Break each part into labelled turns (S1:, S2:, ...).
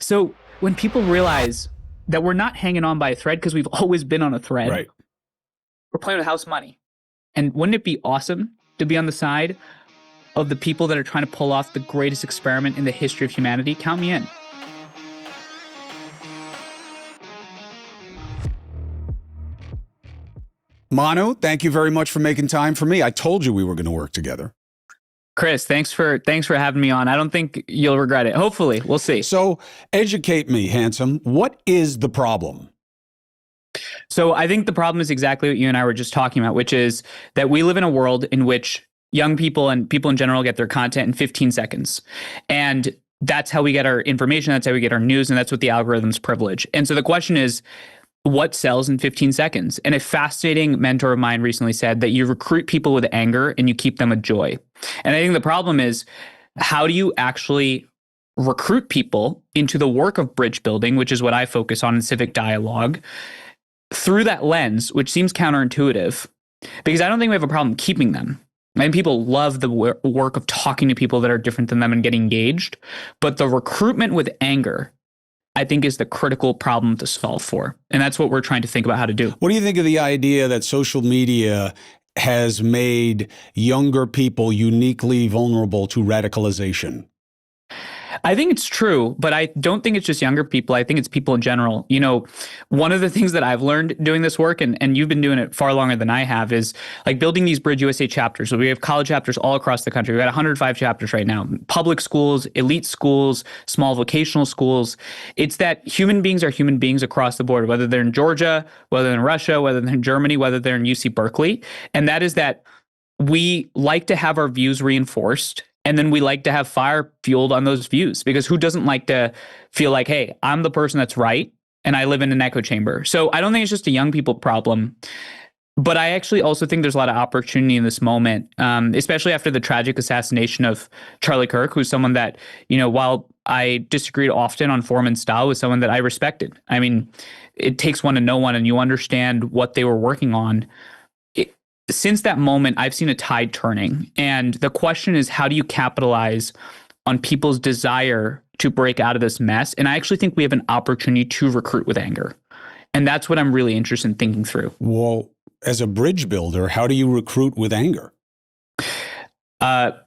S1: So when people realize that we're not hanging on by a thread because we've always been on a thread,
S2: Right.
S1: we're playing with house money. And wouldn't it be awesome to be on the side of the people that are trying to pull off the greatest experiment in the history of humanity? Count me in.
S2: Manu, thank you very much for making time for me. I told you we were going to work together.
S1: Chris, thanks for having me on. I don't think you'll regret it. Hopefully, we'll see.
S2: So educate me, handsome. What is the problem?
S1: So I think the problem is exactly what you and I were just talking about, which is that we live in a world in which young people and people in general get their content in 15 seconds. And that's how we get our information. That's how we get our news. And that's what the algorithms privilege. And so the question is, what sells in 15 seconds? And a fascinating mentor of mine recently said that you recruit people with anger and you keep them with joy. And I think the problem is, how do you actually recruit people into the work of bridge building, which is what I focus on in civic dialogue, through that lens, which seems counterintuitive, because I don't think we have a problem keeping them. I think people love the work of talking to people that are different than them and getting engaged. But the recruitment with anger, I think, is the critical problem to solve for. And that's what we're trying to think about how to do.
S2: What do you think of the idea that social media has made younger people uniquely vulnerable to radicalization?
S1: I think it's true, but I don't think it's just younger people. I think it's people in general. You know, one of the things that I've learned doing this work, and you've been doing it far longer than I have, is like building these BridgeUSA chapters. So we have college chapters all across the country. We've got 105 chapters right now. Public schools, elite schools, small vocational schools. It's that human beings are human beings across the board, whether they're in Georgia, whether they're in Russia, whether they're in Germany, whether they're in UC Berkeley. And that is that we like to have our views reinforced. And then we like to have fire fueled on those views, because who doesn't like to feel like, hey, I'm the person that's right and I live in an echo chamber. So I don't think it's just a young people problem, but I actually also think there's a lot of opportunity in this moment, especially after the tragic assassination of Charlie Kirk, who's someone that, you know, while I disagreed often on form and style, was someone that I respected. I mean, it takes one to know one, and you understand what they were working on. Since that moment, I've seen a tide turning. And the question is, how do you capitalize on people's desire to break out of this mess? And I actually think we have an opportunity to recruit with anger. And that's what I'm really interested in thinking through.
S2: Well, as a bridge builder, how do you recruit with anger?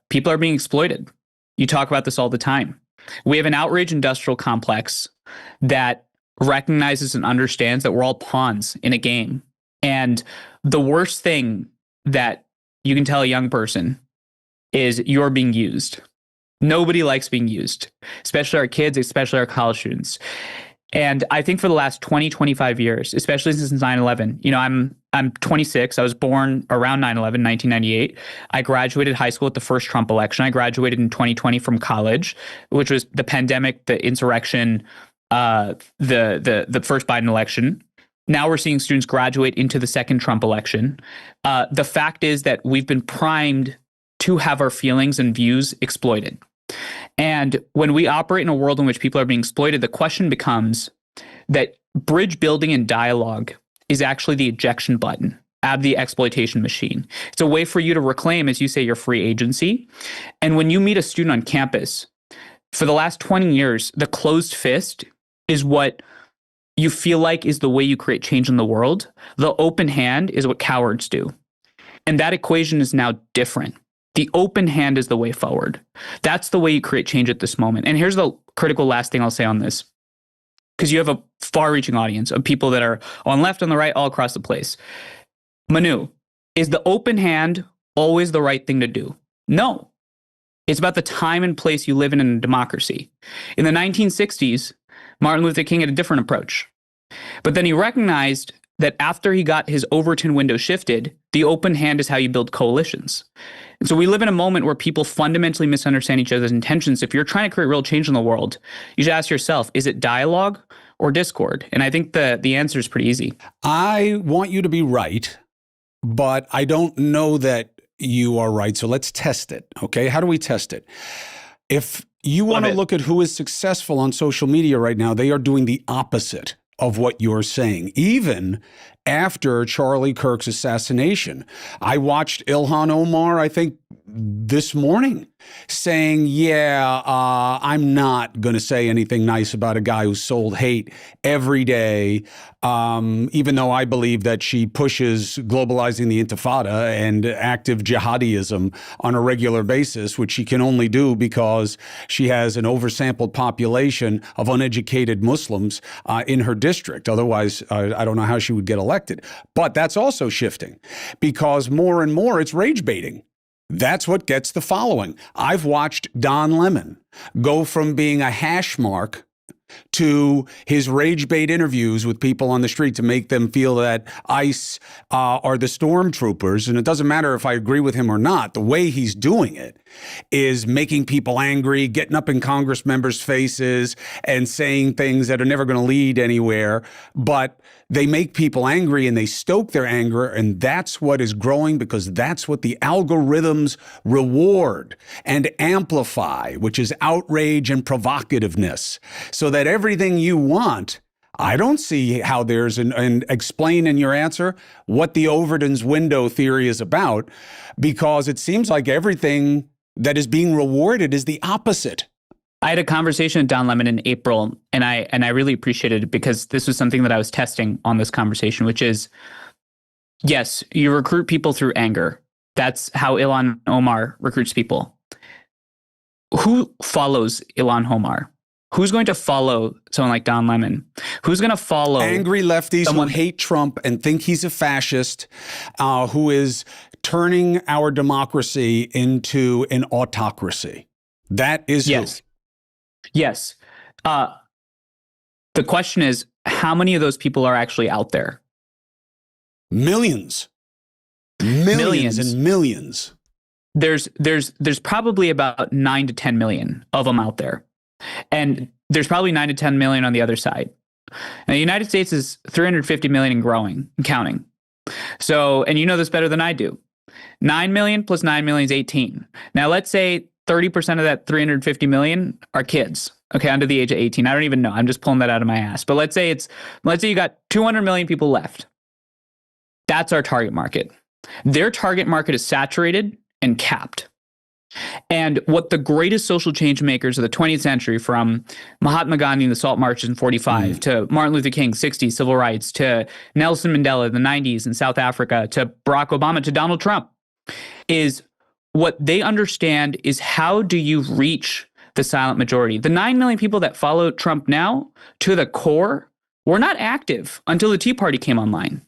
S1: People are being exploited. You talk about this all the time. We have an outrage industrial complex that recognizes and understands that we're all pawns in a game. And the worst thing that you can tell a young person is you're being used. Nobody likes being used, especially our kids, especially our college students. And I think for the last 20, 25 years, especially since 9/11, you know, I'm 26. I was born around 9/11, 1998. I graduated high school at the first Trump election. I graduated in 2020 from college, which was the pandemic, the insurrection, the first Biden election. Now we're seeing students graduate into the second Trump election. The fact is that we've been primed to have our feelings and views exploited. And when we operate in a world in which people are being exploited, the question becomes that bridge building and dialogue is actually the ejection button out of the exploitation machine. It's a way for you to reclaim, as you say, your free agency. And when you meet a student on campus, for the last 20 years, the closed fist is what you feel like is the way you create change in the world. The open hand is what cowards do. And that equation is now different. The open hand is the way forward. That's the way you create change at this moment. And here's the critical last thing I'll say on this, because you have a far-reaching audience of people that are on left, on the right, all across the place. Manu, is the open hand always the right thing to do? No. It's about the time and place you live in a democracy. In the 1960s, Martin Luther King had a different approach. But then he recognized that after he got his Overton window shifted, the open hand is how you build coalitions. And so we live in a moment where people fundamentally misunderstand each other's intentions. If you're trying to create real change in the world, you should ask yourself, is it dialogue or discord? And I think the answer is pretty easy.
S2: I want you to be right, but I don't know that you are right. So let's test it. Okay. How do we test it? If you want to look at who is successful on social media right now, they are doing the opposite of what you're saying. Even after Charlie Kirk's assassination. I watched Ilhan Omar, I think, this morning saying, I'm not going to say anything nice about a guy who sold hate every day, even though I believe that she pushes globalizing the Intifada and active jihadism on a regular basis, which she can only do because she has an oversampled population of uneducated Muslims in her district. Otherwise, I don't know how she would get elected. But that's also shifting because more and more it's rage baiting. That's what gets the following. I've watched Don Lemon go from being a hash mark to his rage bait interviews with people on the street to make them feel that ICE are the stormtroopers. And it doesn't matter if I agree with him or not. The way he's doing it is making people angry, getting up in Congress members' faces and saying things that are never going to lead anywhere. But they make people angry and they stoke their anger. And that's what is growing because that's what the algorithms reward and amplify, which is outrage and provocativeness. So that everything you want, I don't see how there's and explain in your answer what the Overton's window theory is about, because it seems like everything that is being rewarded is the opposite.
S1: I had a conversation with Don Lemon in April, and I really appreciated it because this was something that I was testing on this conversation, which is, yes, you recruit people through anger. That's how Ilhan Omar recruits people. Who follows Ilhan Omar? Who's going to follow someone like Don Lemon? Who's going to follow
S2: angry lefties who hate Trump and think he's a fascist, who is turning our democracy into an autocracy? That is
S1: yes. Yes. The question is, how many of those people are actually out there?
S2: Millions and millions.
S1: There's probably about 9 to 10 million of them out there. And there's probably 9 to 10 million on the other side. Now, the United States is 350 million and growing and counting. So, and you know this better than I do. 9 million plus 9 million is 18. Now, let's say 30% of that 350 million are kids, okay, under the age of 18. I don't even know. I'm just pulling that out of my ass. But let's say you got 200 million people left. That's our target market. Their target market is saturated and capped. And what the greatest social change makers of the 20th century, from Mahatma Gandhi and the Salt Marches in 45, to Martin Luther King, 60s, civil rights, to Nelson Mandela in the 90s in South Africa, to Barack Obama, to Donald Trump, is what they understand is how do you reach the silent majority. The 9 million people that follow Trump now, to the core, were not active until the Tea Party came online.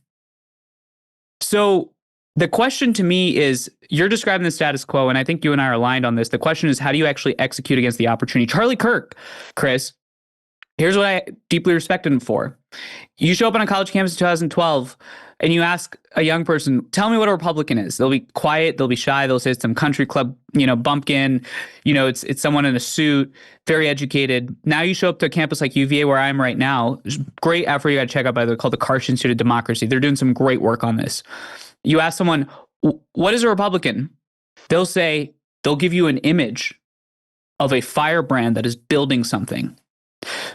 S1: So the question to me is, you're describing the status quo, and I think you and I are aligned on this. The question is, how do you actually execute against the opportunity? Charlie Kirk, Chris, here's what I deeply respect him for. You show up on a college campus in 2012, and you ask a young person, tell me what a Republican is. They'll be quiet, they'll be shy, they'll say it's some country club, bumpkin, it's someone in a suit, very educated. Now you show up to a campus like UVA, where I am right now. Great effort you got to check out, by the way, called the Karsh Institute of Democracy. They're doing some great work on this. You ask someone, what is a Republican? They'll give you an image of a firebrand that is building something.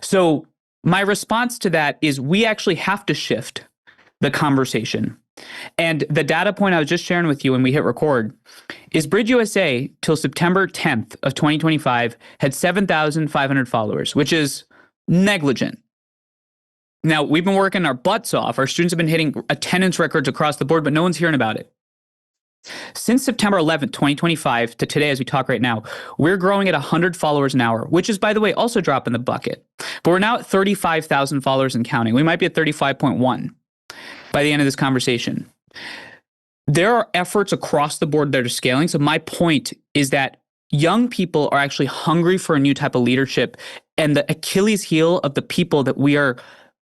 S1: So my response to that is, we actually have to shift the conversation. And the data point I was just sharing with you when we hit record is BridgeUSA till September 10th of 2025 had 7,500 followers, which is negligent. Now, we've been working our butts off. Our students have been hitting attendance records across the board, but no one's hearing about it. Since September 11th, 2025 to today, as we talk right now, we're growing at 100 followers an hour, which is, by the way, also drop in the bucket. But we're now at 35,000 followers and counting. We might be at 35.1 by the end of this conversation. There are efforts across the board that are scaling. So my point is that young people are actually hungry for a new type of leadership. And the Achilles heel of the people that we are,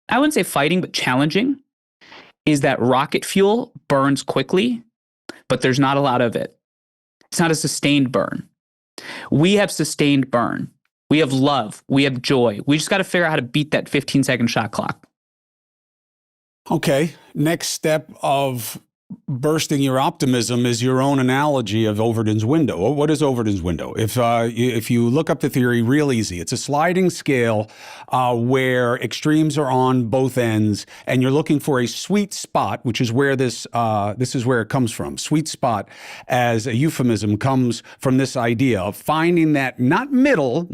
S1: I wouldn't say fighting, but challenging, is that rocket fuel burns quickly, but there's not a lot of it. It's not a sustained burn. We have sustained burn. We have love. We have joy. We just got to figure out how to beat that 15-second shot clock.
S2: Okay. Next step of bursting your optimism is your own analogy of Overton's window. What is Overton's window? If you look up the theory, real easy. It's a sliding scale where extremes are on both ends, and you're looking for a sweet spot, which is where this is where it comes from. Sweet spot, as a euphemism, comes from this idea of finding that not middle,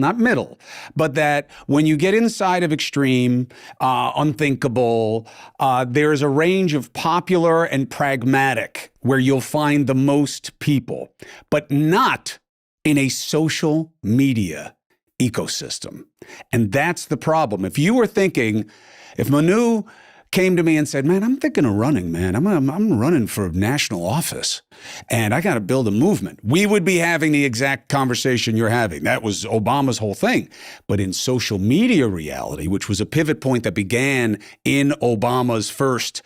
S2: but that when you get inside of extreme, unthinkable, there's a range of popular and pragmatic where you'll find the most people, but not in a social media ecosystem. And that's the problem. If you were thinking, if Manu came to me and said, man, I'm thinking of running, man. I'm running for national office and I got to build a movement, we would be having the exact conversation you're having. That was Obama's whole thing. But in social media reality, which was a pivot point that began in Obama's first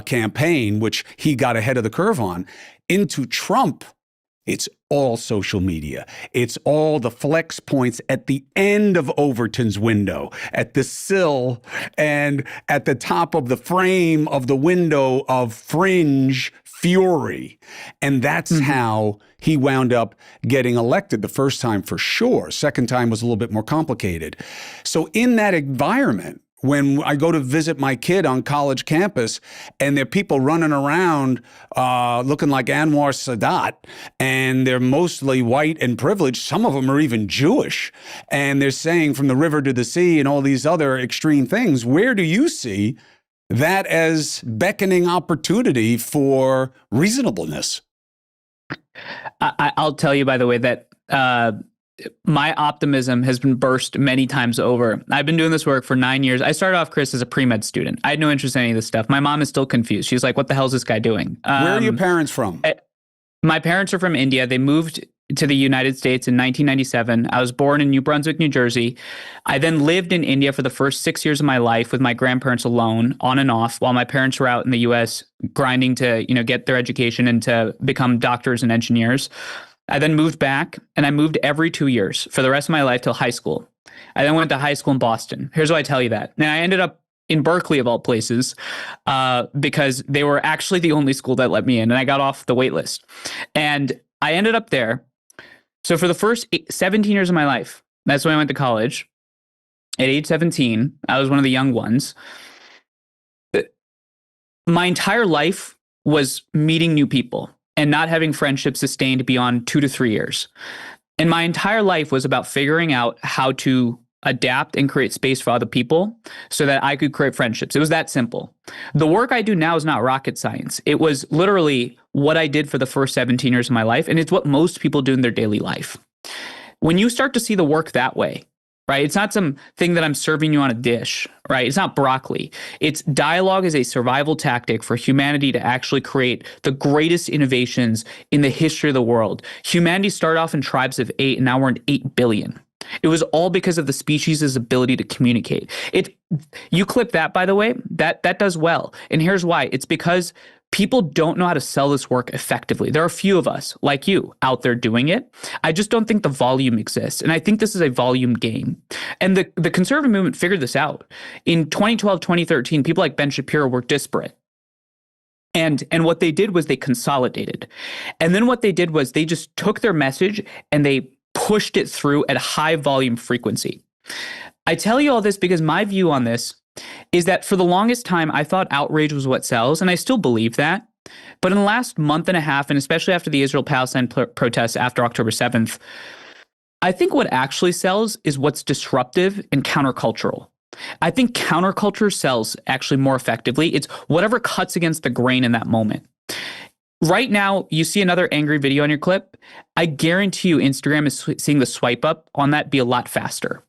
S2: campaign, which he got ahead of the curve on, into Trump, it's all social media. It's all the flex points at the end of Overton's window, at the sill and at the top of the frame of the window of fringe fury. And that's how he wound up getting elected the first time, for sure. Second time was a little bit more complicated. So in that environment, when I go to visit my kid on college campus and there are people running around looking like Anwar Sadat, and they're mostly white and privileged, some of them are even Jewish, and they're saying from the river to the sea and all these other extreme things, where do you see that as beckoning opportunity for reasonableness?
S1: I'll tell you, by the way, that my optimism has been burst many times over. I've been doing this work for 9 years. I started off, Chris, as a pre-med student. I had no interest in any of this stuff. My mom is still confused. She's like, what the hell is this guy doing?
S2: Where are your parents from?
S1: My parents are from India. They moved to the United States in 1997. I was born in New Brunswick, New Jersey. I then lived in India for the first 6 years of my life with my grandparents alone, on and off, while my parents were out in the US grinding to, get their education and to become doctors and engineers. I then moved back, and I moved every 2 years for the rest of my life till high school. I then went to high school in Boston. Here's why I tell you that. And I ended up in Berkeley, of all places, because they were actually the only school that let me in, and I got off the wait list. And I ended up there. So for the first 17 years of my life, that's when I went to college. At age 17, I was one of the young ones. My entire life was meeting new people and not having friendships sustained beyond 2 to 3 years. And my entire life was about figuring out how to adapt and create space for other people so that I could create friendships. It was that simple. The work I do now is not rocket science. It was literally what I did for the first 17 years of my life, and it's what most people do in their daily life. When you start to see the work that way, right? It's not some thing that I'm serving you on a dish, right? It's not broccoli. It's dialogue is a survival tactic for humanity to actually create the greatest innovations in the history of the world. Humanity started off in tribes of 8, and now we're in 8 billion. It was all because of the species' ability to communicate. You clip that, by the way, that does well. And here's why. It's because people don't know how to sell this work effectively. There are a few of us, like you, out there doing it. I just don't think the volume exists. And I think this is a volume game. And the conservative movement figured this out. In 2012, 2013, people like Ben Shapiro were disparate. And what they did was they consolidated. And then what they did was they just took their message and they pushed it through at a high volume frequency. I tell you all this because my view on this is that for the longest time, I thought outrage was what sells, and I still believe that. But in the last month and a half, and especially after the Israel-Palestine protests after October 7th, I think what actually sells is what's disruptive and countercultural. I think counterculture sells actually more effectively. It's whatever cuts against the grain in that moment. Right now, you see another angry video on your clip. I guarantee you Instagram is seeing the swipe up on that be a lot faster.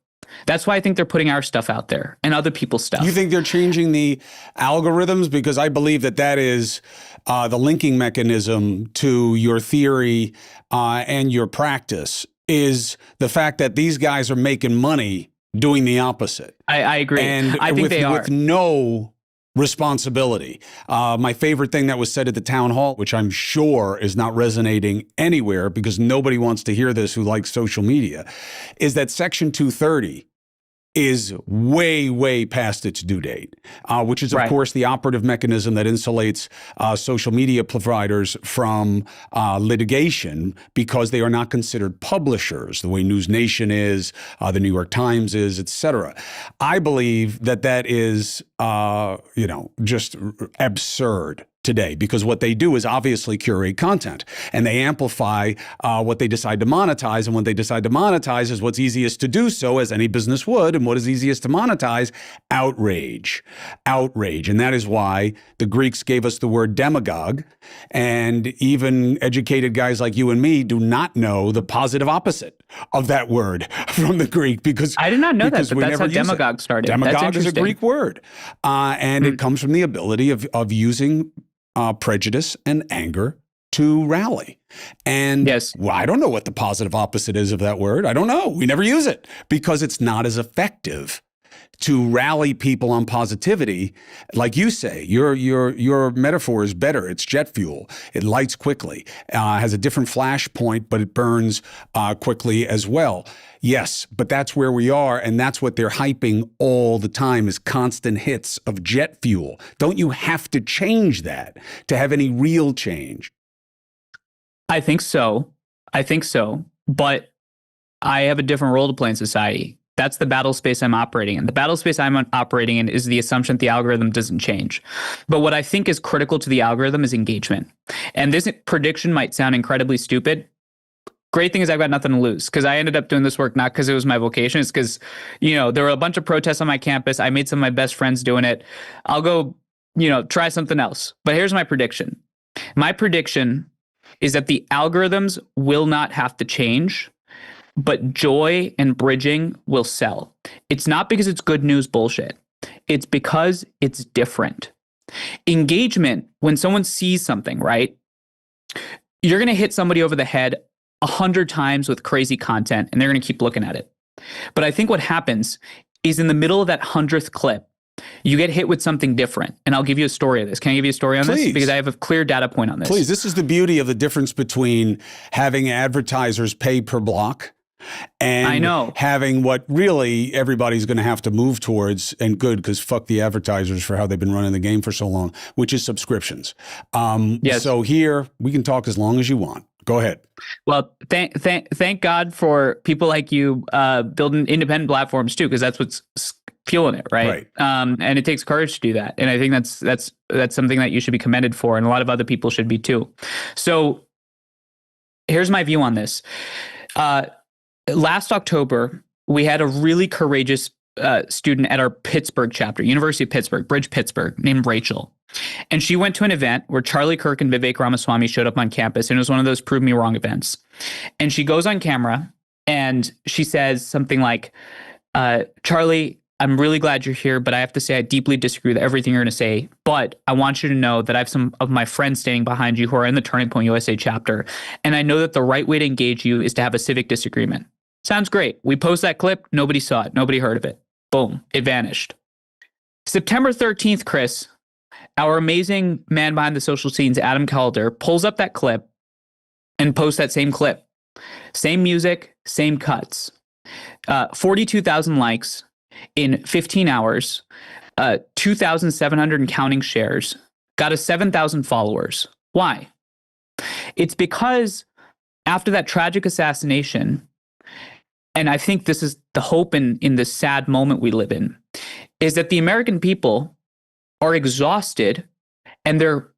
S1: That's why I think they're putting our stuff out there and other people's stuff.
S2: You think they're changing the algorithms? Because I believe that is the linking mechanism to your theory and your practice is the fact that these guys are making money doing the opposite.
S1: I agree.
S2: And
S1: I think they are.
S2: With no responsibility. My favorite thing that was said at the town hall, which I'm sure is not resonating anywhere because nobody wants to hear this who likes social media, is that Section 230 is way, way past its due date, which is, of
S1: Right.
S2: course, the operative mechanism that insulates social media providers from litigation because they are not considered publishers, the way News Nation is, the New York Times is, et cetera. I believe that is, just absurd today, because what they do is obviously curate content and they amplify what they decide to monetize. And what they decide to monetize is what's easiest to do so, as any business would. And what is easiest to monetize? Outrage. Outrage. And that is why the Greeks gave us the word demagogue. And even educated guys like you and me do not know the positive opposite of that word from the Greek, because
S1: I did not know that, but that's how
S2: use
S1: demagogue started.
S2: Demagogue is a Greek word. And it comes from the ability of using prejudice and anger to rally. And
S1: yes.
S2: Well, I don't know what the positive opposite is of that word. I don't know. We never use it because it's not as effective to rally people on positivity. Like you say, your metaphor is better. It's jet fuel. It lights quickly, has a different flash point, but it burns quickly as well. Yes, but that's where we are, and that's what they're hyping all the time, is constant hits of jet fuel. Don't you have to change that to have any real change?
S1: I think so. But I have a different role to play in society. That's the battle space I'm operating in. The battle space I'm operating in is the assumption that the algorithm doesn't change. But what I think is critical to the algorithm is engagement. And this prediction might sound incredibly stupid. Great thing is I've got nothing to lose, because I ended up doing this work not because it was my vocation. It's because, there were a bunch of protests on my campus. I made some of my best friends doing it. I'll go, try something else. But here's my prediction. My prediction is that the algorithms will not have to change, but joy and bridging will sell. It's not because it's good news bullshit. It's because it's different. Engagement, when someone sees something, right? You're going to hit somebody over the head 100 times with crazy content, and they're going to keep looking at it. But I think what happens is in the middle of that 100th clip, you get hit with something different. And I'll give you a story of this. Can I give you a story on this? Because I have a clear data point on this.
S2: Please. This is the beauty of the difference between having advertisers pay per block and having what really everybody's going to have to move towards, and good, because fuck the advertisers for how they've been running the game for so long, which is subscriptions.
S1: Yes.
S2: So here, we can talk as long as you want. Go ahead.
S1: Well, thank God for people like you building independent platforms too, because that's what's fueling it, right? And it takes courage to do that, and I think that's something that you should be commended for, and a lot of other people should be too. So here's my view on this. Last October, we had a really courageous student at our Pittsburgh chapter, University of Pittsburgh, Bridge Pittsburgh, named Rachel. And she went to an event where Charlie Kirk and Vivek Ramaswamy showed up on campus, and it was one of those prove me wrong events. And she goes on camera and she says something like, Charlie, I'm really glad you're here, but I have to say I deeply disagree with everything you're going to say. But I want you to know that I have some of my friends standing behind you who are in the Turning Point USA chapter. And I know that the right way to engage you is to have a civic disagreement. Sounds great. We post that clip. Nobody saw it. Nobody heard of it. Boom. It vanished. September 13th, Chris, our amazing man behind the social scenes, Adam Calder, pulls up that clip and posts that same clip. Same music, same cuts. 42,000 likes in 15 hours, 2,700 and counting shares, got us 7,000 followers. Why? It's because after that tragic assassination, and I think this is the hope in this sad moment we live in, is that the American people are exhausted and they're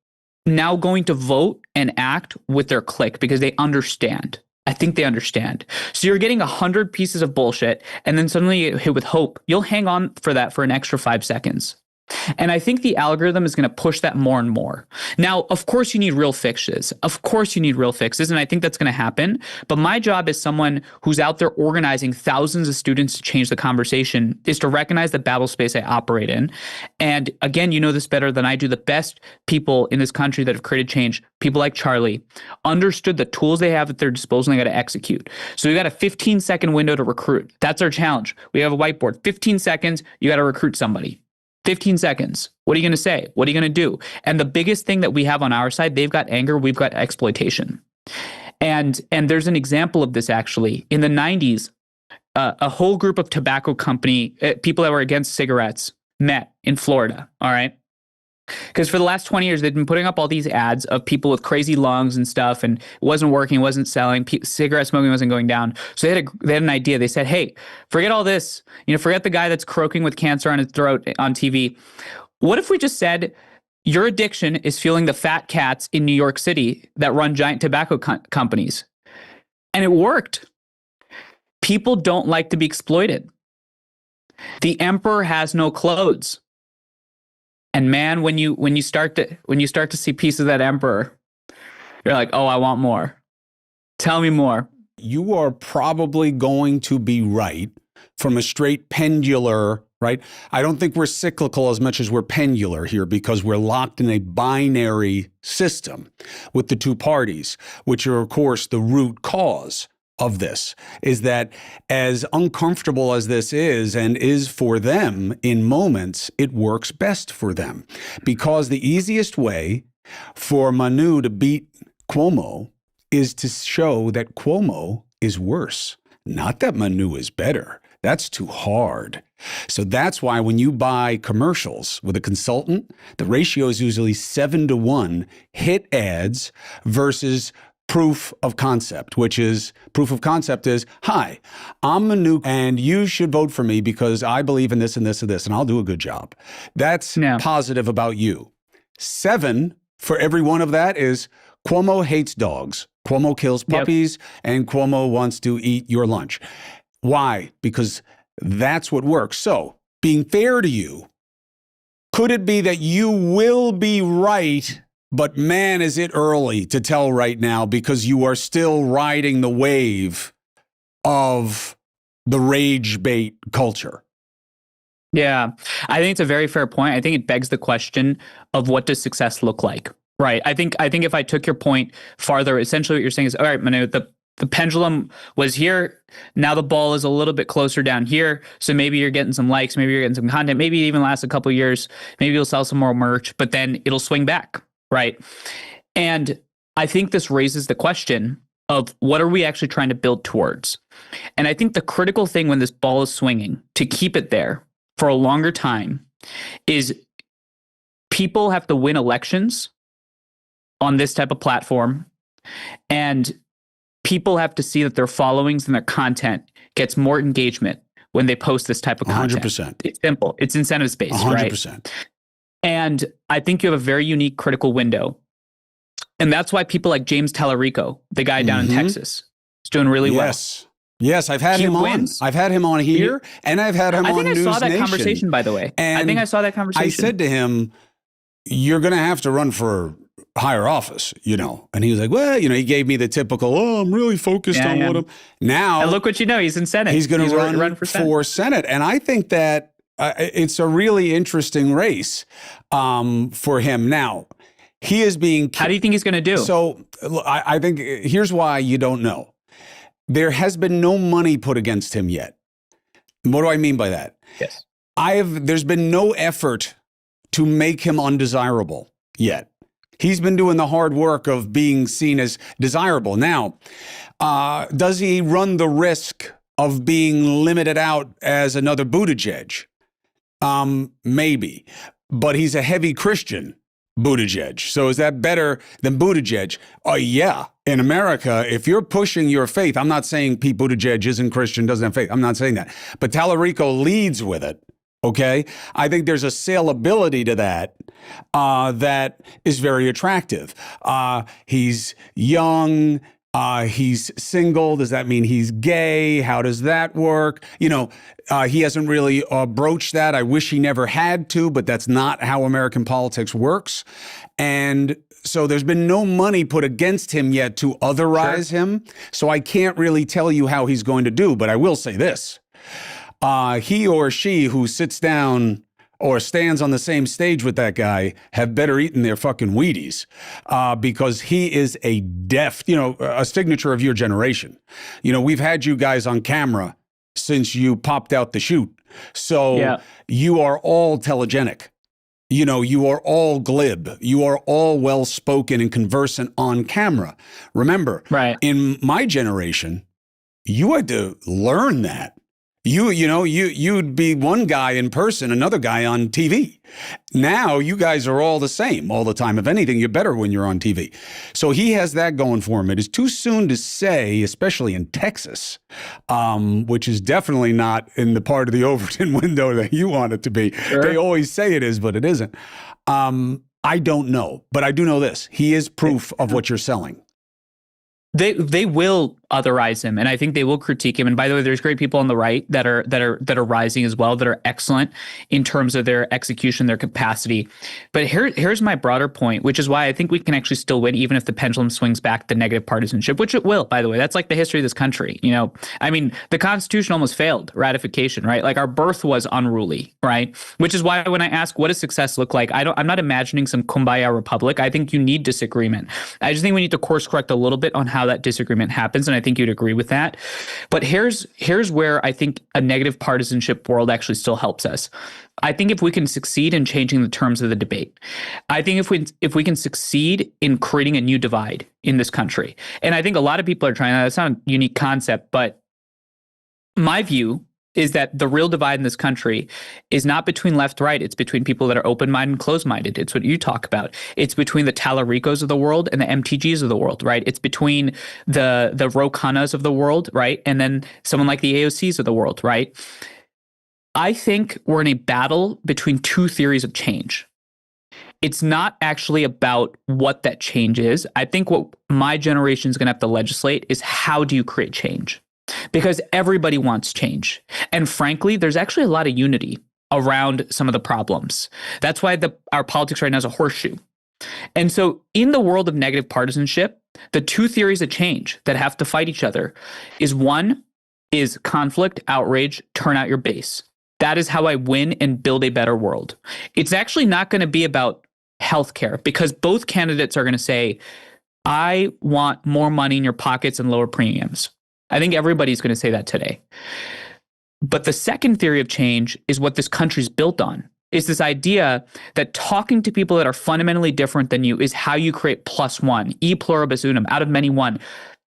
S1: now going to vote and act with their click because they understand. I think they understand. So you're getting 100 pieces of bullshit and then suddenly you hit with hope. You'll hang on for that for an extra 5 seconds. And I think the algorithm is going to push that more and more. Now, of course, you need real fixes. Of course, you need real fixes. And I think that's going to happen. But my job as someone who's out there organizing thousands of students to change the conversation is to recognize the battle space I operate in. And again, you know this better than I do. The best people in this country that have created change, people like Charlie, understood the tools they have at their disposal and they got to execute. So we got a 15-second window to recruit. That's our challenge. We have a whiteboard. 15 seconds, you got to recruit somebody. 15 seconds. What are you going to say? What are you going to do? And the biggest thing that we have on our side, they've got anger, we've got exploitation. And there's an example of this actually. In the 90s, a whole group of tobacco company people that were against cigarettes met in Florida. All right. Because for the last 20 years, they've been putting up all these ads of people with crazy lungs and stuff, and it wasn't working, it wasn't selling, cigarette smoking wasn't going down. So they had an idea. They said, hey, forget all this. Forget the guy that's croaking with cancer on his throat on TV. What if we just said, your addiction is fueling the fat cats in New York City that run giant tobacco companies? And it worked. People don't like to be exploited. The emperor has no clothes. And man, when you start to see pieces of that emperor, you're like, oh, I want more. Tell me more.
S2: You are probably going to be right from a straight pendular, right? I don't think we're cyclical as much as we're pendular here, because we're locked in a binary system with the two parties, which are, of course, the root cause of this. Is that as uncomfortable as this is and is for them in moments, it works best for them, because the easiest way for Manu to beat Cuomo is to show that Cuomo is worse, not that Manu is better. That's too hard. So that's why when you buy commercials with a consultant, the ratio is usually 7-to-1 hit ads versus proof of concept, which is proof of concept is, hi, I'm Manu and you should vote for me because I believe in this and this and this, and I'll do a good job. That's positive about you. 7 for every one of that is Cuomo hates dogs. Cuomo kills puppies, and Cuomo wants to eat your lunch. Why? Because that's what works. So being fair to you, could it be that you will be right? But man, is it early to tell right now, because you are still riding the wave of the rage bait culture.
S1: Yeah, I think it's a very fair point. I think it begs the question of what does success look like, right? I think if I took your point farther, essentially what you're saying is, all right, Manu, the pendulum was here. Now the ball is a little bit closer down here. So maybe you're getting some likes, maybe you're getting some content, maybe it even lasts a couple of years, maybe you'll sell some more merch, but then it'll swing back. Right. And I think this raises the question of what are we actually trying to build towards? And I think the critical thing when this ball is swinging to keep it there for a longer time is people have to win elections on this type of platform. And people have to see that their followings and their content gets more engagement when they post this type of content.
S2: 100%.
S1: It's simple. It's incentive-based,
S2: 100%.
S1: right? And I think you have a very unique critical window. And that's why people like James Tallarico, the guy down in Texas, is doing really well.
S2: Yes, I've had him on. I've had him on here, and I've had him on News Nation.
S1: I think I saw that conversation, by the way.
S2: And
S1: I think I saw that conversation.
S2: I said to him, you're going to have to run for higher office, And he was like, well, he gave me the typical, I'm really focused on what I'm... Now...
S1: And look what he's in Senate.
S2: He's going to run for Senate. And I think that it's a really interesting race for him. Now, he is being...
S1: How do you think he's going to do?
S2: So I think here's why you don't know. There has been no money put against him yet. What do I mean by that?
S1: Yes.
S2: There's been no effort to make him undesirable yet. He's been doing the hard work of being seen as desirable. Now, does he run the risk of being limited out as another Buttigieg? Maybe, but he's a heavy Christian Buttigieg. So is that better than Buttigieg? Yeah. In America, if you're pushing your faith, I'm not saying Pete Buttigieg isn't Christian, doesn't have faith. I'm not saying that. But Tallarico leads with it. Okay. I think there's a saleability to that that is very attractive. He's young. He's single. Does that mean he's gay? How does that work? He hasn't really broached that. I wish he never had to, but that's not how American politics works. And so there's been no money put against him yet to otherize him. So I can't really tell you how he's going to do, but I will say this. He or she who sits down or stands on the same stage with that guy have better eaten their fucking Wheaties because he is a a signature of your generation. We've had you guys on camera since you popped out the chute. So you are all telegenic. You are all glib. You are all well-spoken and conversant on camera. Remember, in my generation, you had to learn that. You'd be one guy in person, another guy on TV. Now you guys are all the same all the time. If anything, you're better when you're on TV. So he has that going for him. It is too soon to say, especially in Texas, which is definitely not in the part of the Overton window that you want it to be. Sure. They always say it is, but it isn't. I don't know, but I do know this. He is proof of what you're selling.
S1: They will otherize him, and I think they will critique him. And by the way, there's great people on the right that are rising as well, that are excellent in terms of their execution, their capacity. But here's my broader point, which is why I think we can actually still win, even if the pendulum swings back to negative partisanship, which it will. By the way, that's like the history of this country. I mean, the Constitution almost failed ratification, right? Like our birth was unruly, right? Which is why when I ask what does success look like, I'm not imagining some kumbaya republic. I think you need disagreement. I just think we need to course correct a little bit on how that disagreement happens, and I think you'd agree with that. But here's where I think a negative partisanship world actually still helps us. I think if we can succeed in changing the terms of the debate, I think if we can succeed in creating a new divide in this country, and I think a lot of people are trying that. That's not a unique concept, but my view is that the real divide in this country is not between left, right. It's between people that are open-minded and closed-minded. It's what you talk about. It's between the Talaricos of the world and the MTGs of the world, right? It's between the Ro Khannas of the world, right? And then someone like the AOCs of the world, right? I think we're in a battle between two theories of change. It's not actually about what that change is. I think what my generation is going to have to legislate is how do you create change? Because everybody wants change. And frankly, there's actually a lot of unity around some of the problems. That's why our politics right now is a horseshoe. And so in the world of negative partisanship, the two theories of change that have to fight each other is one is conflict, outrage, turn out your base. That is how I win and build a better world. It's actually not going to be about healthcare, because both candidates are going to say, I want more money in your pockets and lower premiums. I think everybody's going to say that today. But the second theory of change is what this country's built on, is this idea that talking to people that are fundamentally different than you is how you create plus one, e pluribus unum, out of many one.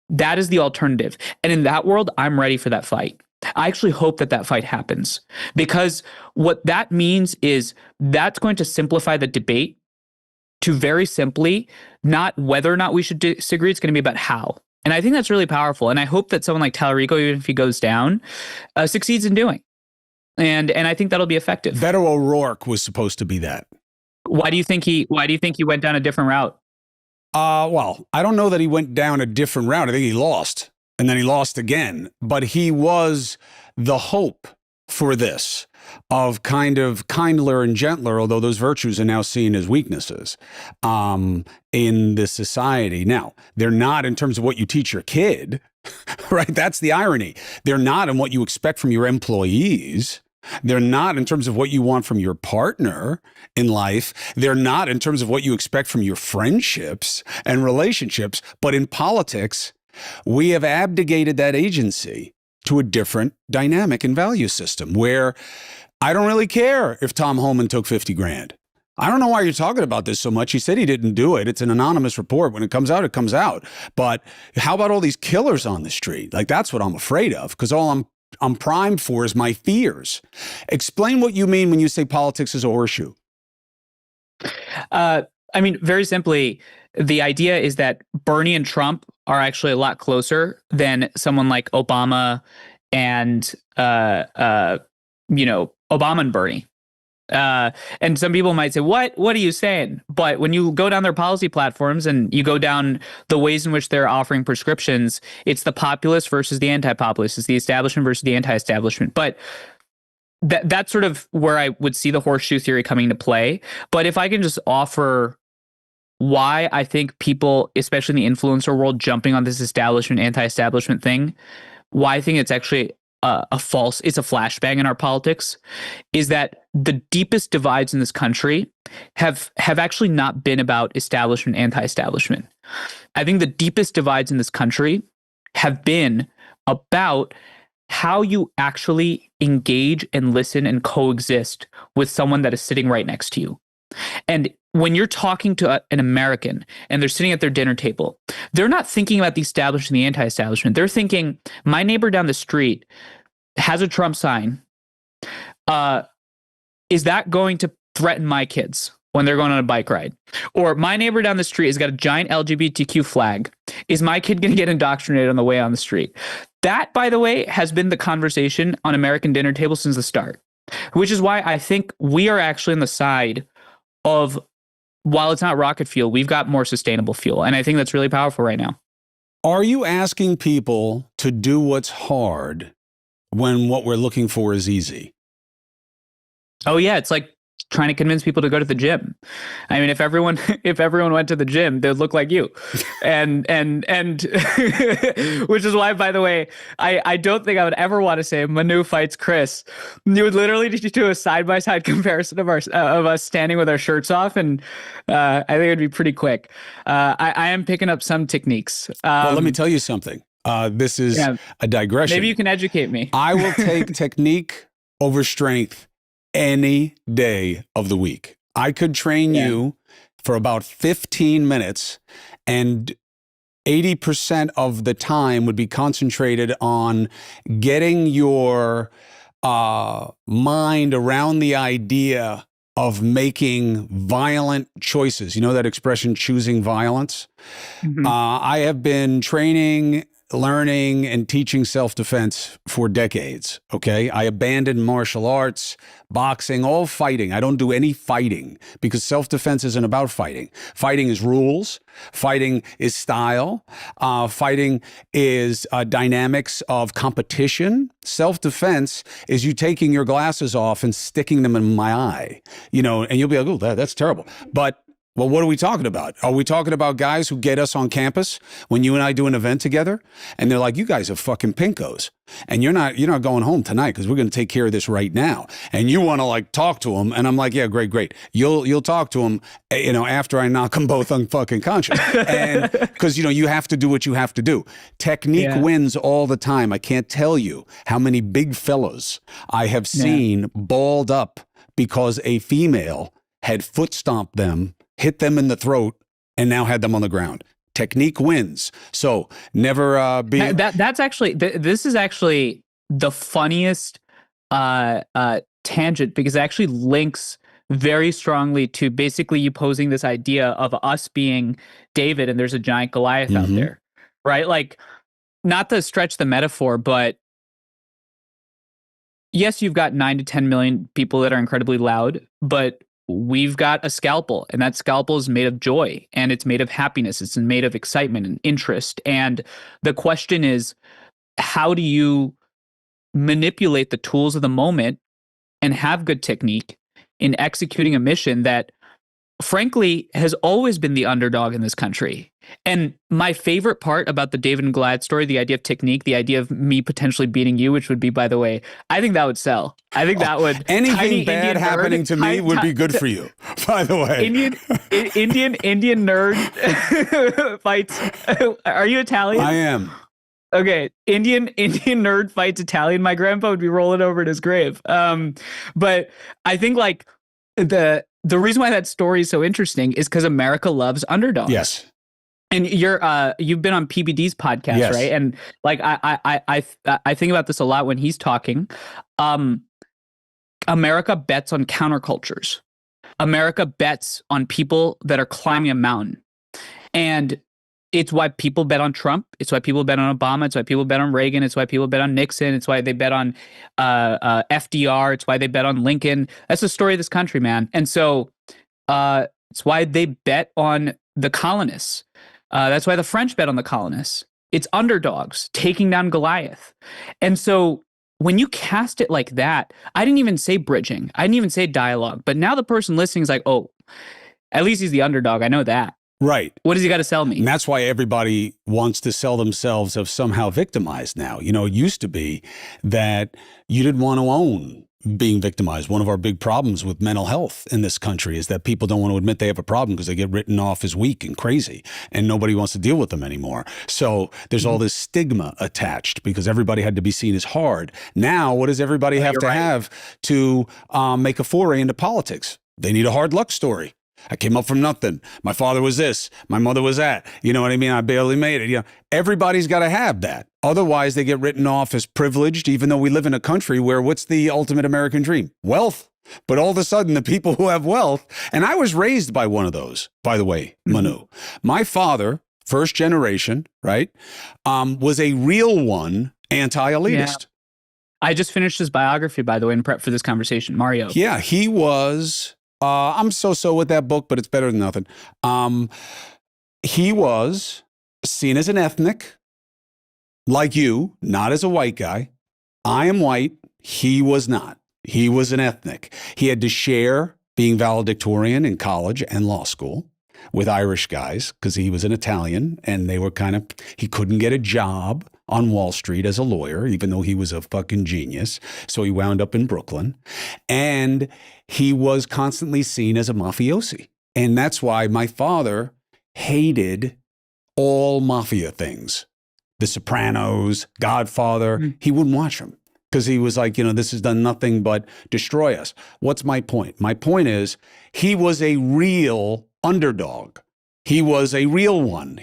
S1: That is the alternative. And in that world, I'm ready for that fight. I actually hope that fight happens, because what that means is that's going to simplify the debate to very simply not whether or not we should disagree. It's going to be about how. And I think that's really powerful. And I hope that someone like Tallarico, even if he goes down, succeeds in doing. And I think that'll be effective.
S2: Beto O'Rourke was supposed to be that.
S1: Why do you think he went down a different route?
S2: Well, I don't know that he went down a different route. I think he lost, and then he lost again. But he was the hope for this, of kind of kindler and gentler, although those virtues are now seen as weaknesses in this society. Now, they're not in terms of what you teach your kid, right? That's the irony. They're not in what you expect from your employees. They're not in terms of what you want from your partner in life. They're not in terms of what you expect from your friendships and relationships. But in politics, we have abdicated that agency to a different dynamic and value system where I don't really care if Tom Homan took 50 grand. I don't know why you're talking about this so much. He said he didn't do it. It's an anonymous report. When it comes out, it comes out. But how about all these killers on the street? Like, that's what I'm afraid of, because all I'm primed for is my fears. Explain what you mean when you say politics is a horseshoe.
S1: I mean, very simply, the idea is that Bernie and Trump are actually a lot closer than someone like Obama and, Obama and Bernie. And some people might say, what are you saying? But when you go down their policy platforms and you go down the ways in which they're offering prescriptions, it's the populist versus the anti-populist. It's the establishment versus the anti-establishment. But that's sort of where I would see the horseshoe theory coming into play. But if I can just offer why I think people, especially in the influencer world, jumping on this establishment, anti-establishment thing, why I think it's actually it's a flashbang in our politics, is that the deepest divides in this country have actually not been about establishment, anti-establishment. I think the deepest divides in this country have been about how you actually engage and listen and coexist with someone that is sitting right next to you. And when you're talking to an American and they're sitting at their dinner table, they're not thinking about the establishment and the anti-establishment. They're thinking, my neighbor down the street has a Trump sign, is that going to threaten my kids when they're going on a bike ride? Or my neighbor down the street has got a giant LGBTQ flag. Is my kid going to get indoctrinated on the way on the street? That, by the way, has been the conversation on American dinner tables since the start, which is why I think we are actually on the side of, while it's not rocket fuel, we've got more sustainable fuel. And I think that's really powerful right now.
S2: Are you asking people to do what's hard when what we're looking for is easy?
S1: Oh, yeah. It's like trying to convince people to go to the gym. I mean, if everyone went to the gym, they'd look like you. And which is why, by the way, I don't think I would ever want to say Manu fights Chris. You would literally just do a side-by-side comparison of us standing with our shirts off, and I think it'd be pretty quick. I am picking up some techniques.
S2: Well, let me tell you something. This is a digression.
S1: Maybe you can educate me.
S2: I will take technique over strength any day of the week. I could train you for about 15 minutes, and 80% of the time would be concentrated on getting your mind around the idea of making violent choices. You know that expression, choosing violence? Mm-hmm. I have been training, learning, and teaching self-defense for decades, okay? I abandoned martial arts, boxing, all fighting. I don't do any fighting because self-defense isn't about fighting. Fighting is rules. Fighting is style. Fighting is dynamics of competition. Self-defense is you taking your glasses off and sticking them in my eye, you know, and you'll be like, oh, that's terrible. But well, what are we talking about? Are we talking about guys who get us on campus when you and I do an event together? And they're like, you guys are fucking pinkos. And you're not going home tonight because we're going to take care of this right now. And you want to like talk to them. And I'm like, yeah, great. You'll talk to them, you know, after I knock them both unfucking conscious. And because, you know, you have to do what you have to do. Technique wins all the time. I can't tell you how many big fellas I have seen balled up because a female had foot stomped them, hit them in the throat, and now had them on the ground. Technique wins. So never be...
S1: That's actually... This is actually the funniest tangent, because it actually links very strongly to basically you posing this idea of us being David and there's a giant Goliath out there, right? Like, not to stretch the metaphor, but yes, you've got 9 to 10 million people that are incredibly loud, but we've got a scalpel, and that scalpel is made of joy, and it's made of happiness. It's made of excitement and interest. And the question is, how do you manipulate the tools of the moment and have good technique in executing a mission that, frankly, has always been the underdog in this country? And my favorite part about the David and Goliath story, the idea of technique, the idea of me potentially beating you, which would be, by the way, I think that would sell. I think that would...
S2: Anything bad Indian happening nerd, to me would be good for you, by the way.
S1: Indian nerd fights... Are you Italian?
S2: I am.
S1: Okay, Indian nerd fights Italian. My grandpa would be rolling over in his grave. But I think like the reason why that story is so interesting is because America loves underdogs.
S2: Yes.
S1: And you've been on PBD's podcast, right? And like I think about this a lot when he's talking. America bets on countercultures. America bets on people that are climbing a mountain. And it's why people bet on Trump. It's why people bet on Obama. It's why people bet on Reagan. It's why people bet on Nixon. It's why they bet on FDR. It's why they bet on Lincoln. That's the story of this country, man. And so it's why they bet on the colonists. That's why the French bet on the colonists. It's underdogs taking down Goliath. And so when you cast it like that, I didn't even say bridging. I didn't even say dialogue. But now the person listening is like, oh, at least he's the underdog. I know that.
S2: Right.
S1: What does he got to sell me?
S2: And that's why everybody wants to sell themselves as somehow victimized now. You know, it used to be that you didn't want to own being victimized. One of our big problems with mental health in this country is that people don't want to admit they have a problem because they get written off as weak and crazy, and nobody wants to deal with them anymore. So there's all this stigma attached because everybody had to be seen as hard. Now, what does everybody have to have to make a foray into politics? They need a hard luck story. I came up from nothing. My father was this. My mother was that. You know what I mean? I barely made it. You know, everybody's got to have that. Otherwise, they get written off as privileged, even though we live in a country where what's the ultimate American dream? Wealth. But all of a sudden, the people who have wealth, and I was raised by one of those, by the way, Manu. My father, first generation, right, was a real one, anti-elitist.
S1: Yeah. I just finished his biography, by the way, in prep for this conversation, Mario.
S2: Yeah, he was, I'm so-so with that book, but it's better than nothing. He was seen as an ethnic, like you, not as a white guy. I am white. He was not. He was an ethnic. He had to share being valedictorian in college and law school with Irish guys because he was an Italian and they were he couldn't get a job on Wall Street as a lawyer, even though he was a fucking genius. So he wound up in Brooklyn and he was constantly seen as a mafiosi. And that's why my father hated all mafia things. The Sopranos, Godfather, he wouldn't watch them. Because he was like, this has done nothing but destroy us. What's my point? My point is he was a real underdog. He was a real one.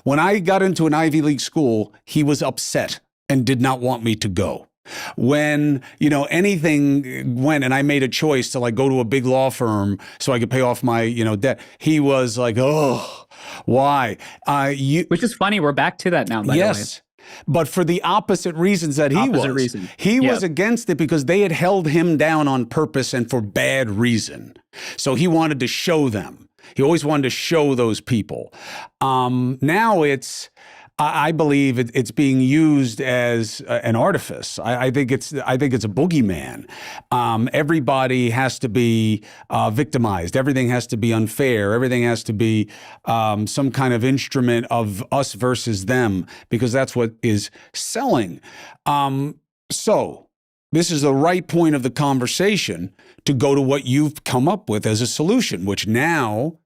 S2: When I got into an Ivy League school, he was upset and did not want me to go. When, anything went and I made a choice to like go to a big law firm so I could pay off my, debt, he was like, oh, why?
S1: Which is funny. We're back to that now, by the way.
S2: Yes. But for the opposite reasons that he was. He was against it because they had held him down on purpose and for bad reason. So he wanted to show them. He always wanted to show those people. Now I believe it's being used as an artifice. I think it's a boogeyman. Everybody has to be victimized. Everything has to be unfair. Everything has to be some kind of instrument of us versus them because that's what is selling. So this is the right point of the conversation to go to what you've come up with as a solution, which now,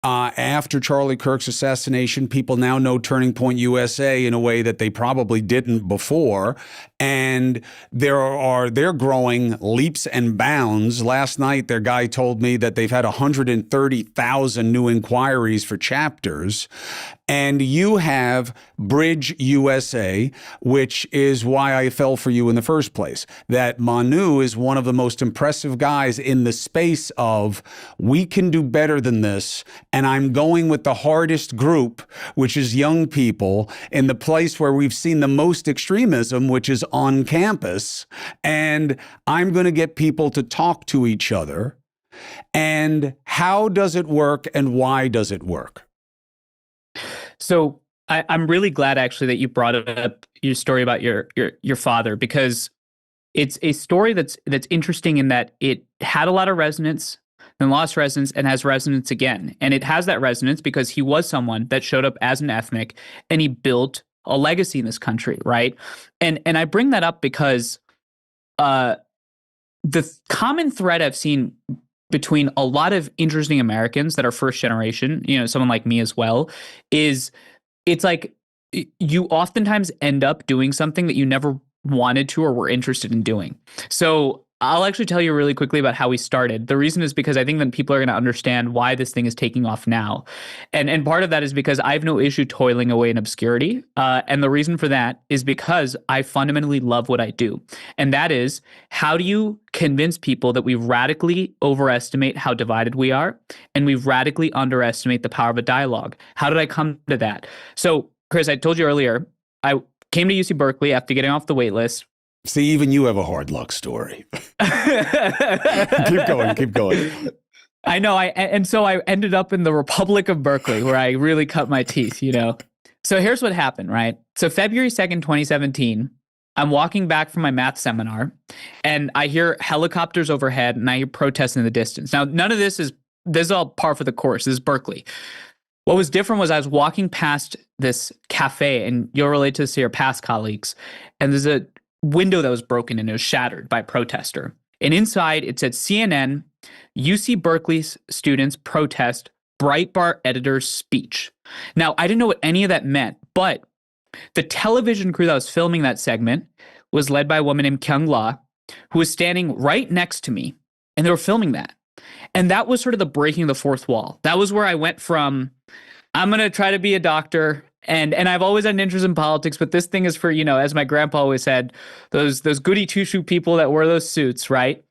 S2: after Charlie Kirk's assassination, people now know Turning Point USA in a way that they probably didn't before. And they're growing leaps and bounds. Last night, their guy told me that they've had 130,000 new inquiries for chapters. And you have BridgeUSA, which is why I fell for you in the first place. That Manu is one of the most impressive guys in the space of, we can do better than this. And I'm going with the hardest group, which is young people, in the place where we've seen the most extremism, which is on campus. And I'm going to get people to talk to each other. And how does it work and why does it work?
S1: So I'm really glad actually that you brought up your story about your father, because it's a story that's interesting in that it had a lot of resonance, then lost resonance, and has resonance again. And it has that resonance because he was someone that showed up as an ethnic and he built a legacy in this country, right? And I bring that up because the common thread I've seen between a lot of interesting Americans that are first generation, someone like me as well, is it's like you oftentimes end up doing something that you never wanted to or were interested in doing. So I'll actually tell you really quickly about how we started. The reason is because I think that people are going to understand why this thing is taking off now. And part of that is because I have no issue toiling away in obscurity. And the reason for that is because I fundamentally love what I do. And that is, how do you convince people that we radically overestimate how divided we are and we radically underestimate the power of a dialogue? How did I come to that? So, Chris, I told you earlier, I came to UC Berkeley after getting off the wait list.
S2: See, even you have a hard luck story. Keep going.
S1: I know. And so I ended up in the Republic of Berkeley, where I really cut my teeth, So here's what happened, right? So February 2nd, 2017, I'm walking back from my math seminar and I hear helicopters overhead and I hear protests in the distance. Now, none of this is all par for the course. This is Berkeley. What was different was I was walking past this cafe, and you'll relate to this to your past colleagues, and there's a window that was broken and it was shattered by a protester. And inside it said CNN, UC Berkeley students protest Breitbart editor's speech. Now, I didn't know what any of that meant, but the television crew that was filming that segment was led by a woman named Kyung La, who was standing right next to me, and they were filming that. And that was sort of the breaking of the fourth wall. That was where I went from, I'm going to try to be a doctor. And I've always had an interest in politics, but this thing is for, as my grandpa always said, those goody two-shoe people that wear those suits, right?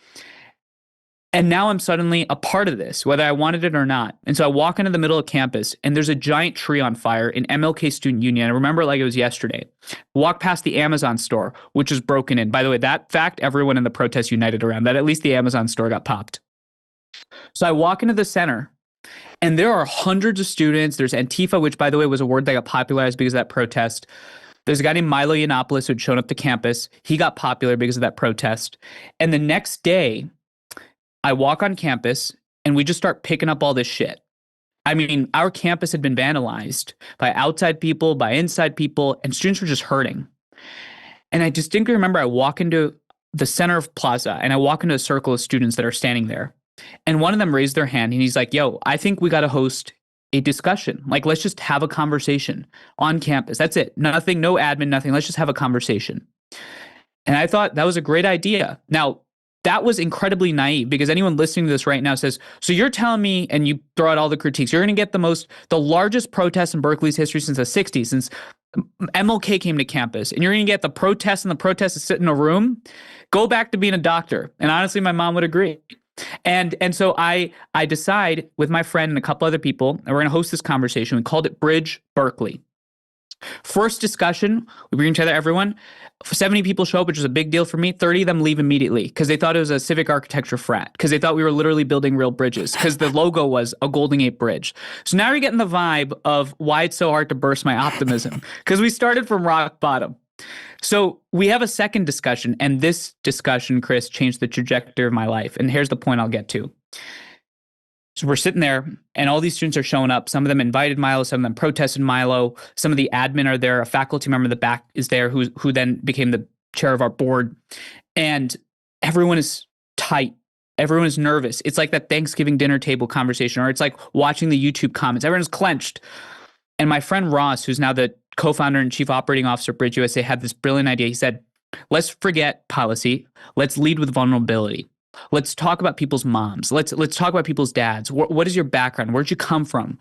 S1: And now I'm suddenly a part of this, whether I wanted it or not. And so I walk into the middle of campus and there's a giant tree on fire in MLK Student Union. I remember it like it was yesterday. Walk past the Amazon store, which is broken in. By the way, that fact, everyone in the protest united around that. At least the Amazon store got popped. So I walk into the center and there are hundreds of students. There's Antifa, which by the way was a word that got popularized because of that protest. There's a guy named Milo Yiannopoulos who had shown up to campus. He got popular because of that protest. And the next day, I walk on campus and we just start picking up all this shit. I mean, our campus had been vandalized by outside people, by inside people, and students were just hurting. And I distinctly remember I walk into the center of Plaza and I walk into a circle of students that are standing there. And one of them raised their hand and he's like, yo, I think we got to host a discussion. Like, let's just have a conversation on campus. That's it. Nothing, no admin, nothing. Let's just have a conversation. And I thought that was a great idea. Now, that was incredibly naive because anyone listening to this right now says, so you're telling me, and you throw out all the critiques, you're going to get the largest protest in Berkeley's history since the 60s, since MLK came to campus, and you're going to get the protests and the protests to sit in a room? Go back to being a doctor. And honestly, my mom would agree. And so I decide with my friend and a couple other people, and we're going to host this conversation. We called it Bridge Berkeley. First discussion, we bring together everyone. 70 people show up, which is a big deal for me. 30 of them leave immediately because they thought it was a civic architecture frat, because they thought we were literally building real bridges, because the logo was a Golden Gate Bridge. So now you're getting the vibe of why it's so hard to burst my optimism, because we started from rock bottom. So we have a second discussion, and this discussion, Chris, changed the trajectory of my life. And here's the point I'll get to. So we're sitting there and all these students are showing up. Some of them invited Milo, some of them protested Milo. Some of the admin are there. A faculty member in the back is there who then became the chair of our board. And everyone is tight. Everyone is nervous. It's like that Thanksgiving dinner table conversation, or it's like watching the YouTube comments. Everyone's clenched. And my friend Ross, who's now the co-founder and chief operating officer of BridgeUSA, had this brilliant idea. He said, let's forget policy. Let's lead with vulnerability. Let's talk about people's moms. Let's talk about people's dads. What is your background? Where'd you come from?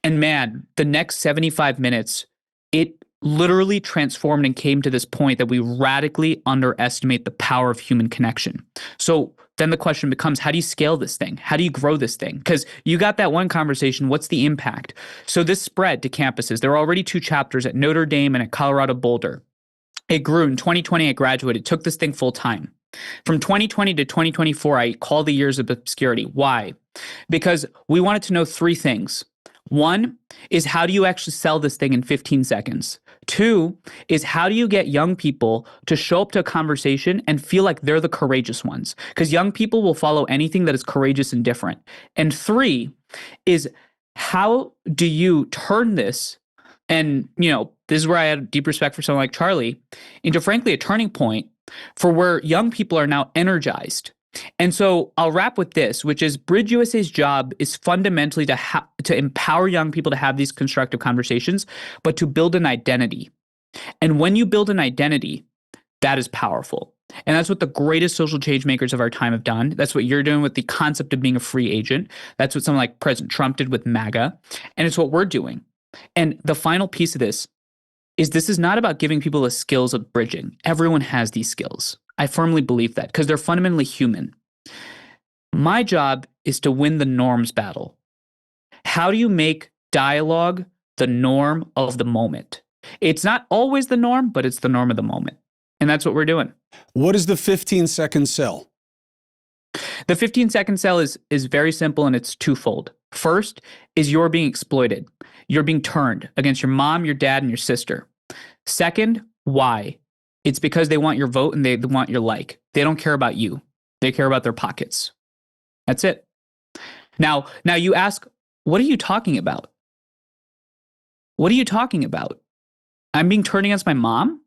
S1: And man, the next 75 minutes, it literally transformed and came to this point that we radically underestimate the power of human connection. So then the question becomes, how do you scale this thing? How do you grow this thing? Because you got that one conversation, what's the impact? So this spread to campuses. There were already 2 chapters at Notre Dame and at Colorado Boulder. It grew. In 2020, I graduated, took this thing full time. From 2020 to 2024, I call the years of obscurity. Why? Because we wanted to know 3 things. 1 is, how do you actually sell this thing in 15 seconds? 2 is, how do you get young people to show up to a conversation and feel like they're the courageous ones? Because young people will follow anything that is courageous and different. And 3 is, how do you turn this, and this is where I had deep respect for someone like Charlie, into frankly a turning point for where young people are now energized. And so I'll wrap with this, which is BridgeUSA's job is fundamentally to empower young people to have these constructive conversations, but to build an identity. And when you build an identity, that is powerful. And that's what the greatest social change makers of our time have done. That's what you're doing with the concept of being a free agent. That's what someone like President Trump did with MAGA. And it's what we're doing. And the final piece of this is not about giving people the skills of bridging. Everyone has these skills. I firmly believe that because they're fundamentally human. My job is to win the norms battle. How do you make dialogue the norm of the moment? It's not always the norm, but it's the norm of the moment. And that's what we're doing.
S2: What is the 15-second sell?
S1: The 15-second sell is very simple, and it's twofold. First is, you're being exploited. You're being turned against your mom, your dad, and your sister. Second, why? It's because they want your vote and they want your like. They don't care about you. They care about their pockets. That's it. Now you ask, what are you talking about? What are you talking about? I'm being turned against my mom?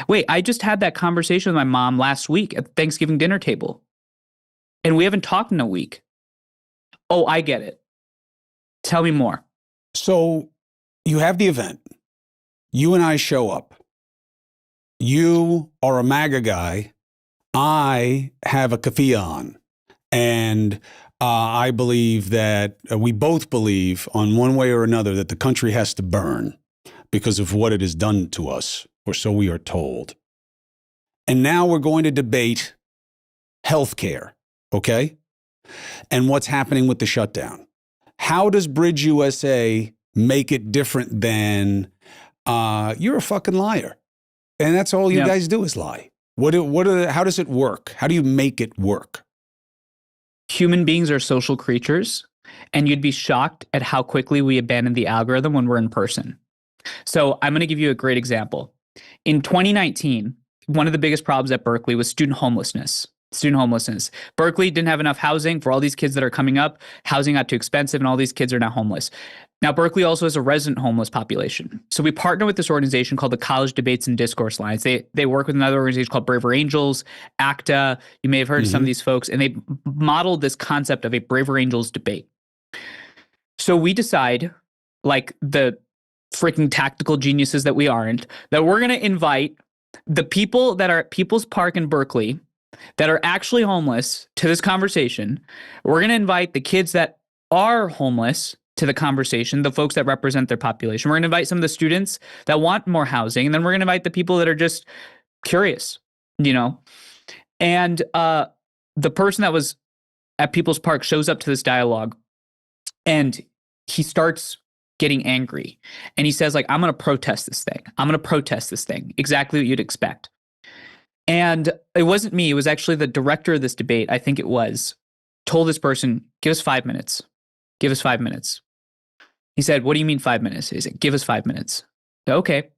S1: Wait, I just had that conversation with my mom last week at the Thanksgiving dinner table. And we haven't talked in a week. Oh, I get it. Tell me more.
S2: So you have the event. You and I show up. You are a MAGA guy. I have a keffiyeh on. And And I believe that we both believe on one way or another that the country has to burn because of what it has done to us, or so we are told. And now we're going to debate healthcare, okay? And what's happening with the shutdown. How does BridgeUSA make it different than you're a fucking liar? And that's all you guys do is lie. How does it work? How do you make it work?
S1: Human beings are social creatures, and you'd be shocked at how quickly we abandon the algorithm when we're in person. So I'm going to give you a great example. In 2019, one of the biggest problems at Berkeley was student homelessness. Berkeley didn't have enough housing for all these kids that are coming up. Housing got too expensive, and all these kids are now homeless. Now, Berkeley also has a resident homeless population. So we partner with this organization called the College Debates and Discourse Alliance. They work with another organization called Braver Angels, ACTA. You may have heard of some of these folks, and they modeled this concept of a Braver Angels debate. So we decide, like the freaking tactical geniuses that we aren't, that we're going to invite the people that are at People's Park in Berkeley that are actually homeless to this conversation. We're going to invite the kids that are homeless to the conversation, the folks that represent their population. We're going to invite some of the students that want more housing, and then we're going to invite the people that are just curious, And the person that was at People's Park shows up to this dialogue, and he starts getting angry. And he says, I'm going to protest this thing. I'm going to protest this thing. Exactly what you'd expect. And it wasn't me. It was actually the director of this debate, I think it was, told this person, give us 5 minutes. Give us 5 minutes. He said, what do you mean 5 minutes? He said, give us 5 minutes. Said, okay,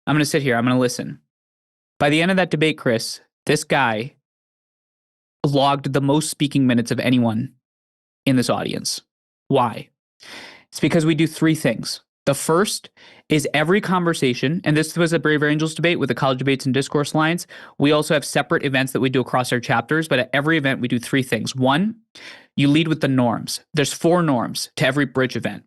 S1: I'm going to sit here. I'm going to listen. By the end of that debate, Chris, this guy logged the most speaking minutes of anyone in this audience. Why? It's because we do three things. The first is every conversation, and this was a Braver Angels debate with the College Debates and Discourse Alliance. We also have separate events that we do across our chapters, but at every event we do three things. One, you lead with the norms. There's 4 norms to every Bridge event.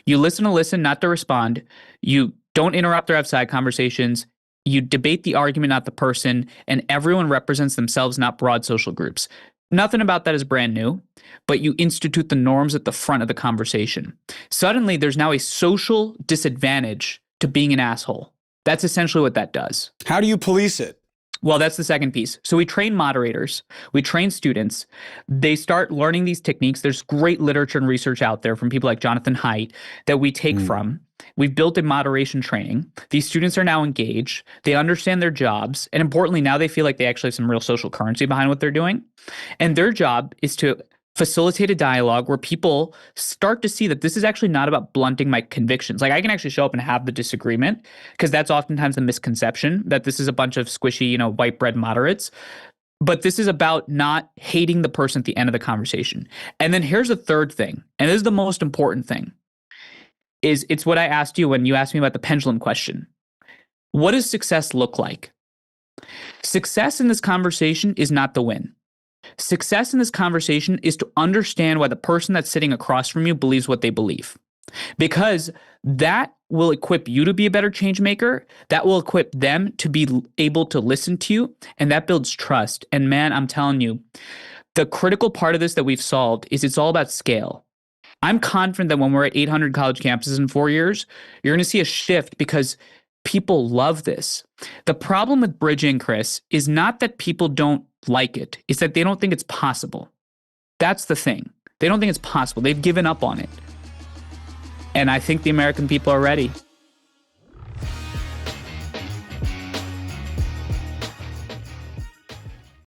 S1: You listen to listen, not to respond. You don't interrupt or have side conversations. You debate the argument, not the person, and everyone represents themselves, not broad social groups. Nothing about that is brand new, but you institute the norms at the front of the conversation. Suddenly, there's now a social disadvantage to being an asshole. That's essentially what that does.
S2: How do you police it?
S1: Well, that's the second piece. So we train moderators, we train students. They start learning these techniques. There's great literature and research out there from people like Jonathan Haidt that we take from. We've built a moderation training. These students are now engaged. They understand their jobs. And importantly, now they feel like they actually have some real social currency behind what they're doing. And their job is to facilitate a dialogue where people start to see that this is actually not about blunting my convictions. I can actually show up and have the disagreement, because that's oftentimes the misconception that this is a bunch of squishy, white bread moderates. But this is about not hating the person at the end of the conversation. And then here's the third thing, and this is the most important thing, is it's what I asked you when you asked me about the pendulum question. What does success look like? Success in this conversation is not the win. Success in this conversation is to understand why the person that's sitting across from you believes what they believe. Because that will equip you to be a better change maker. That will equip them to be able to listen to you. And that builds trust. And man, I'm telling you, the critical part of this that we've solved is it's all about scale. I'm confident that when we're at 800 college campuses in 4 years, you're going to see a shift because people love this. The problem with bridging, Chris, is not that people don't like it. It's that they don't think it's possible. That's the thing. They don't think it's possible. They've given up on it. And I think the American people are ready.